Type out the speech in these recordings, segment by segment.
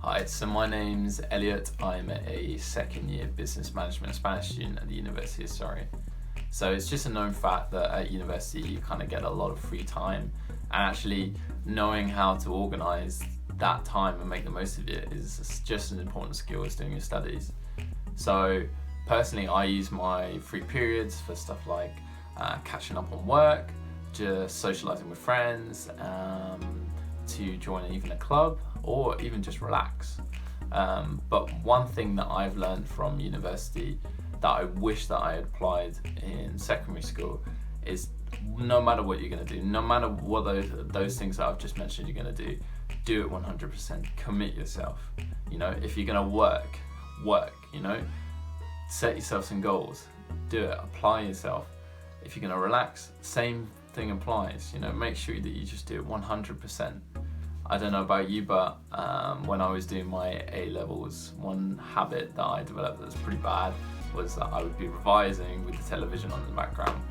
Hi, so my name's Elliot. I'm a second year business management and Spanish student at the University of Surrey. So it's just a known fact that at university you kind of get a lot of free time, and actually knowing how to organise that time and make the most of it is just as important skill as doing your studies. So personally, I use my free periods for stuff like catching up on work, just socialising with friends, to join even a club, or even just relax. But one thing that I've learned from university that I wish that I had applied in secondary school is no matter what you're going to do, no matter what those things that I've just mentioned you're going to do it 100%. Commit yourself. You know, if you're going to work, you know, set yourself some goals, do it, apply yourself. If you're going to relax, same thing applies. You know, make sure that you just do it 100%. I don't know about you, but when I was doing my A-levels, one habit that I developed that was pretty bad was that I would be revising with the television on in the background,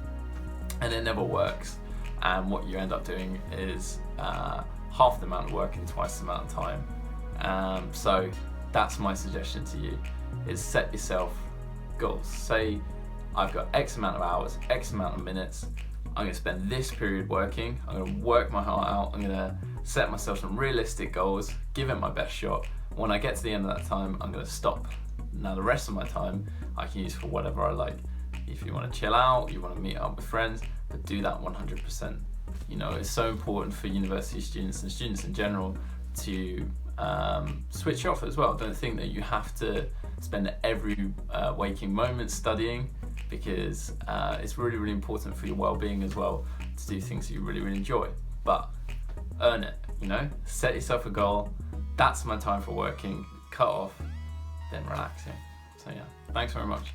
and it never works. And what you end up doing is half the amount of work in twice the amount of time. So that's my suggestion to you, is set yourself goals. Say I've got X amount of hours, X amount of minutes, I'm going to spend this period working, I'm going to work my heart out, I'm going to set myself some realistic goals, give it my best shot. When I get to the end of that time, I'm going to stop. Now the rest of my time I can use for whatever I like. If you want to chill out, you want to meet up with friends, but do that 100%. You know, it's so important for university students and students in general to switch off as well. Don't think that you have to spend every waking moment studying, because it's really, really important for your well-being as well to do things that you really, really enjoy. But earn it, you know, set yourself a goal. That's my time for working, cut off, then relaxing. So yeah, thanks very much.